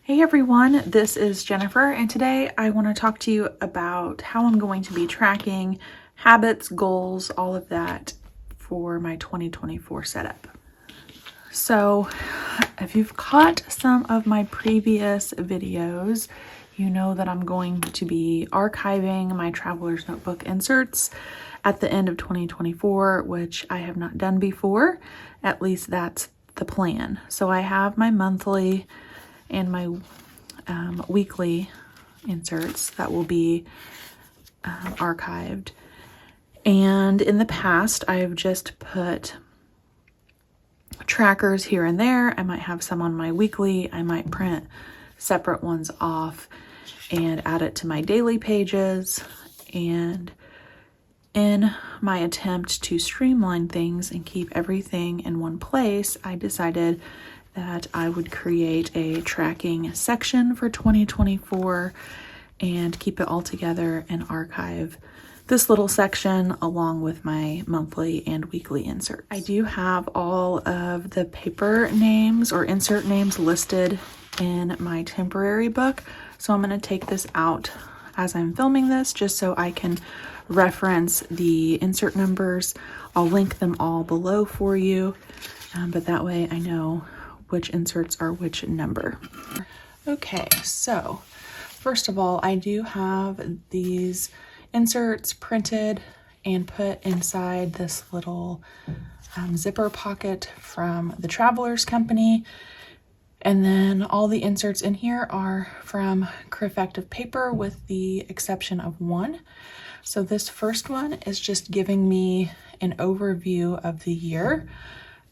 Hey everyone, this is Jennifer, and today I want to talk to you about how I'm going to be tracking habits, goals, all of that for my 2024 setup. So if you've caught some of my previous videos, you know that I'm going to be archiving my Traveler's Notebook inserts at the end of 2024, which I have not done before. At least that's the plan. So I have my monthly and my weekly inserts that will be archived. And in the past, I've just put trackers here and there. I might have some on my weekly. I might print separate ones off and add it to my daily pages. And in my attempt to streamline things and keep everything in one place, I decided that I would create a tracking section for 2024 and keep it all together and archive this little section along with my monthly and weekly insert. I do have all of the paper names or insert names listed in my temporary book, so I'm going to take this out as I'm filming this just so I can reference the insert numbers. I'll link them all below for you, but that way I know which inserts are which number. Okay, so first of all, I do have these inserts printed and put inside this little zipper pocket from the Travelers Company. And then all the inserts in here are from creffectivepaper with the exception of one. So this first one is just giving me an overview of the year.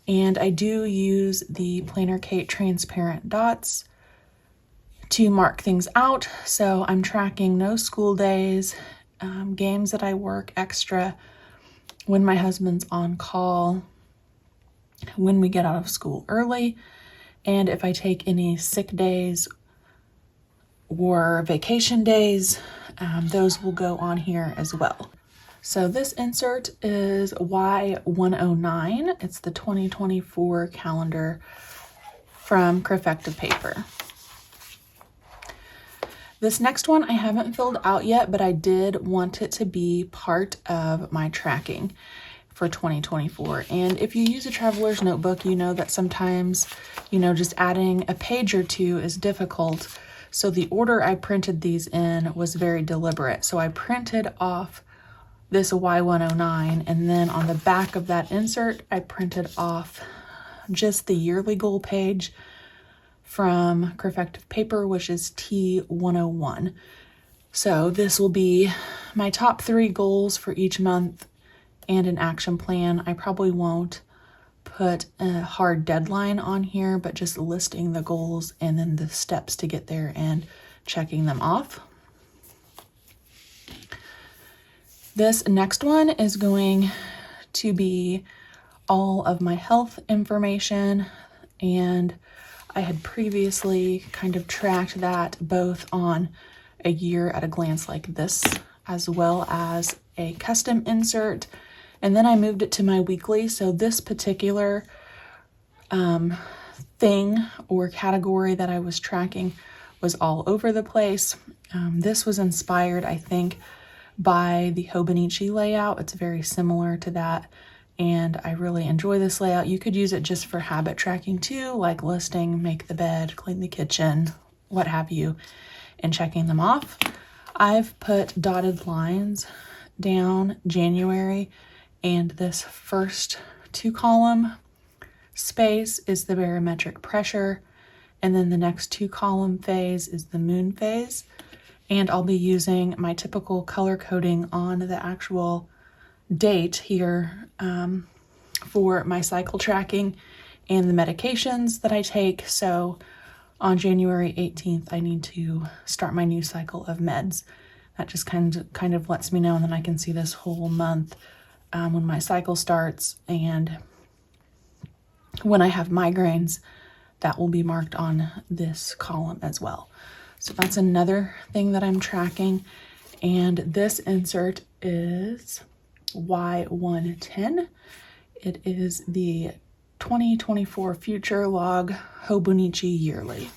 And I do use the Planner Kate transparent dots to mark things out. So I'm tracking no school days, games that I work extra, when my husband's on call, when we get out of school early, and if I take any sick days or vacation days, those will go on here as well. So this insert is Y109. It's the 2024 calendar from creffectivepaper. This next one I haven't filled out yet, but I did want it to be part of my tracking for 2024. And if you use a Traveler's Notebook, you know that sometimes, just adding a page or two is difficult. So the order I printed these in was very deliberate. So I printed off this Y109, and then on the back of that insert, I printed off just the yearly goal page from creffectivepaper, which is T101. So this will be my top 3 goals for each month and an action plan. I probably won't put a hard deadline on here, but just listing the goals and then the steps to get there and checking them off. This next one is going to be all of my health information, and I had previously kind of tracked that both on a year at a glance like this, as well as a custom insert, and then I moved it to my weekly. So this particular thing or category that I was tracking was all over the place. This was inspired, I think, by the Hobonichi layout. It's very similar to that, and I really enjoy this layout. You could use it just for habit tracking too, like listing, make the bed, clean the kitchen, what have you, and checking them off. I've put dotted lines down January, and this first 2-column space is the barometric pressure, and then the next 2-column phase is the moon phase. And I'll be using my typical color coding on the actual date here for my cycle tracking and the medications that I take. So on January 18th, I need to start my new cycle of meds. That just kind of lets me know, and then I can see this whole month when my cycle starts, and when I have migraines, that will be marked on this column as well. So that's another thing that I'm tracking. And this insert is Y110. It is the 2024 Future Log Hobonichi Yearly.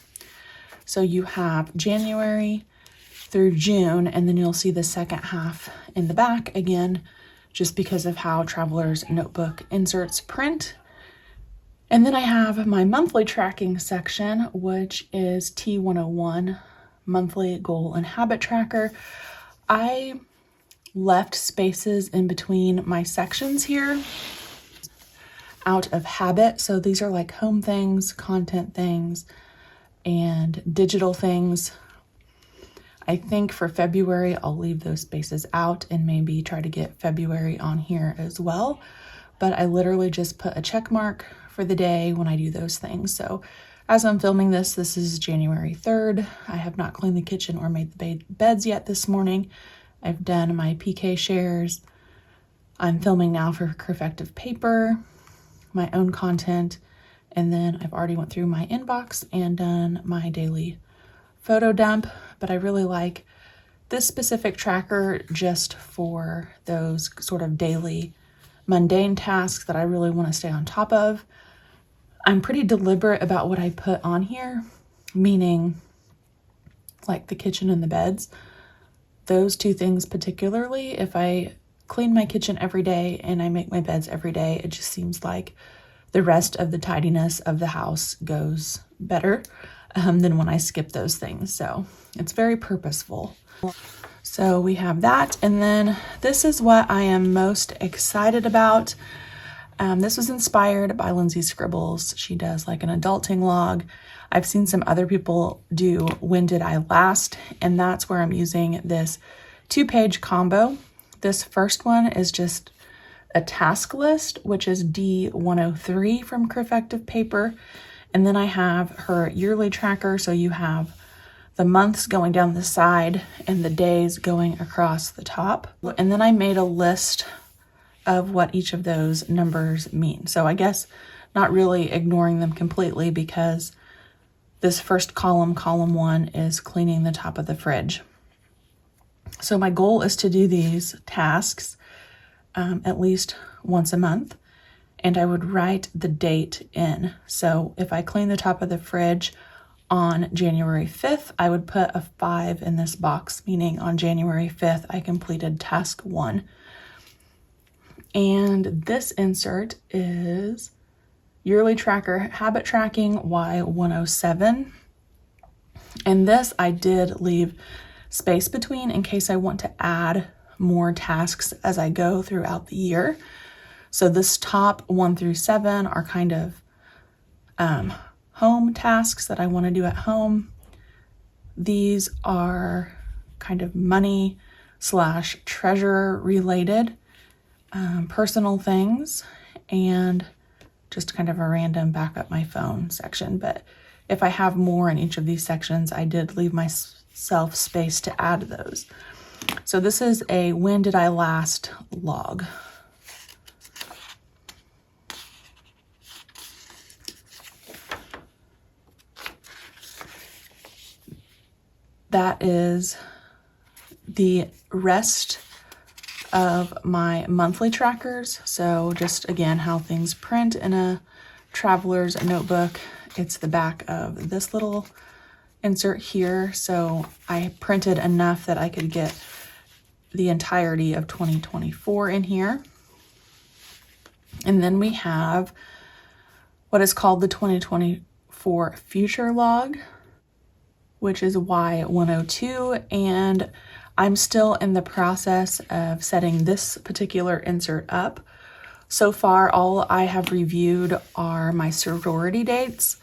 So you have January through June, and then you'll see the second half in the back again, just because of how Traveler's Notebook inserts print. And then I have my monthly tracking section, which is T101, Monthly Goal and Habit Tracker. I left spaces in between my sections here out of habit. So these are like home things, content things, and digital things. I think for February, I'll leave those spaces out and maybe try to get February on here as well. But I literally just put a check mark for the day when I do those things. So as I'm filming this, this is January 3rd. I have not cleaned the kitchen or made the beds yet this morning. I've done my PK shares. I'm filming now for creffective paper, my own content, and then I've already went through my inbox and done my daily photo dump. But I really like this specific tracker just for those sort of daily mundane tasks that I really want to stay on top of. I'm pretty deliberate about what I put on here, meaning like the kitchen and the beds. Those two things particularly, if I clean my kitchen every day and I make my beds every day, it just seems like the rest of the tidiness of the house goes better than when I skip those things. So it's very purposeful. So we have that. And then this is what I am most excited about. This was inspired by Lindsay Scribbles. She does like an adulting log. I've seen some other people do When Did I Last? And that's where I'm using this 2-page combo. This first one is just a task list, which is D103 from Creffective Paper. And then I have her yearly tracker. So you have the months going down the side and the days going across the top. And then I made a list of what each of those numbers mean. So I guess not really ignoring them completely, because this first column, column 1, is cleaning the top of the fridge. So my goal is to do these tasks at least once a month, and I would write the date in. So if I clean the top of the fridge on January 5th, I would put a 5 in this box, meaning on January 5th, I completed task 1. And this insert is Yearly Tracker Habit Tracking Y107. And this I did leave space between in case I want to add more tasks as I go throughout the year. So this top 1 through 7 are kind of home tasks that I want to do at home. These are kind of money / treasure related personal things, and just kind of a random back up my phone section. But if I have more in each of these sections, I did leave myself space to add those. So this is a When Did I Last log. That is the rest of my monthly trackers. So just again, how things print in a Traveler's Notebook. It's the back of this little insert here. So I printed enough that I could get the entirety of 2024 in here. And then we have what is called the 2024 Future Log, which is Y102. And I'm still in the process of setting this particular insert up. So far, all I have reviewed are my sorority dates.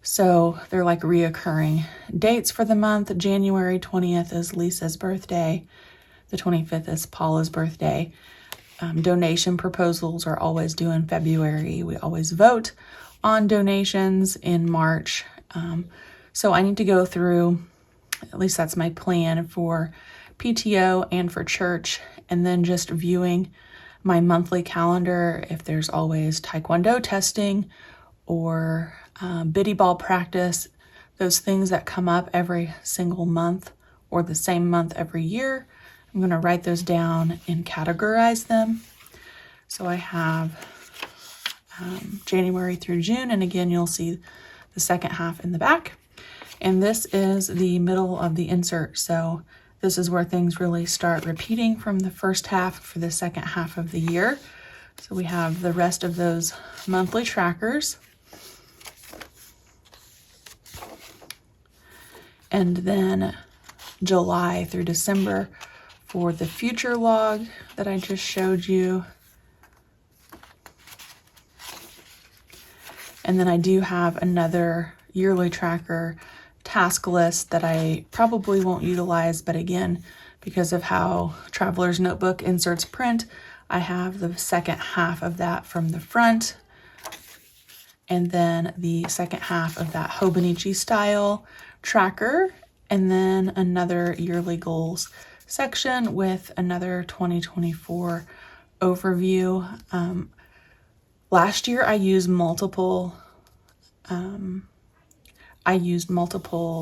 So they're like reoccurring dates for the month. January 20th is Lisa's birthday. The 25th is Paula's birthday. Donation proposals are always due in February. We always vote on donations in March. So I need to go through, at least that's my plan for PTO and for church, and then just viewing my monthly calendar if there's always Taekwondo testing or biddy ball practice, those things that come up every single month or the same month every year. I'm going to write those down and categorize them. So I have January through June, and again, you'll see the second half in the back. And this is the middle of the insert. So this is where things really start repeating from the first half for the second half of the year. So we have the rest of those monthly trackers. And then July through December for the future log that I just showed you. And then I do have another yearly tracker task list that I probably won't utilize, but again, because of how Traveler's Notebook inserts print, I have the second half of that from the front, and then the second half of that Hobonichi style tracker, and then another yearly goals section with another 2024 overview. Last year I used multiple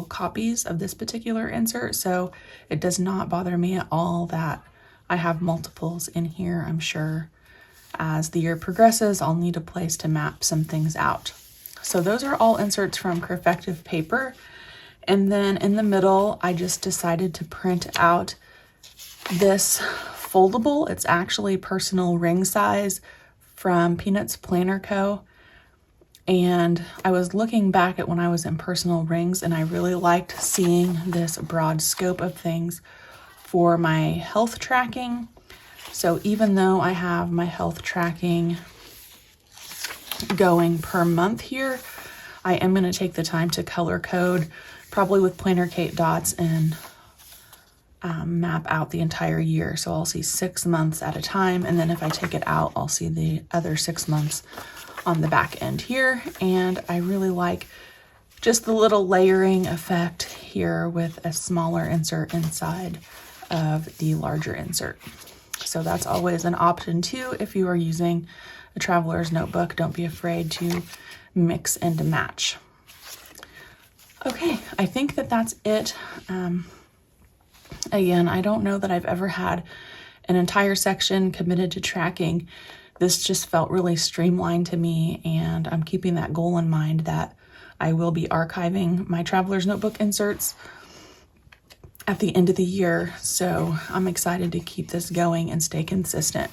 copies of this particular insert, so it does not bother me at all that I have multiples in here. I'm sure as the year progresses, I'll need a place to map some things out. So those are all inserts from Creffective Paper. And then in the middle, I just decided to print out this foldable. It's actually personal ring size from Peanuts Planner Co. And I was looking back at when I was in personal rings, and I really liked seeing this broad scope of things for my health tracking. So even though I have my health tracking going per month here, I am going to take the time to color code, probably with Planner Kate dots, and map out the entire year. So I'll see 6 months at a time, and then if I take it out, I'll see the other 6 months on the back end here. And I really like just the little layering effect here with a smaller insert inside of the larger insert. So that's always an option too. If you are using a Traveler's Notebook, don't be afraid to mix and match. Okay, I think that that's it. Again, I don't know that I've ever had an entire section committed to tracking. This just felt really streamlined to me, and I'm keeping that goal in mind that I will be archiving my Traveler's Notebook inserts at the end of the year. So I'm excited to keep this going and stay consistent.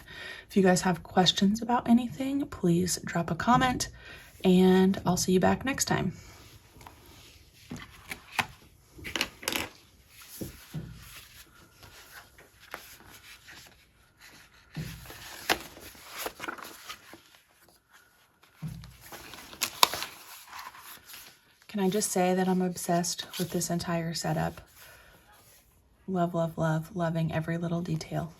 If you guys have questions about anything, please drop a comment, and I'll see you back next time. Can I just say that I'm obsessed with this entire setup? Love, love, love, loving every little detail.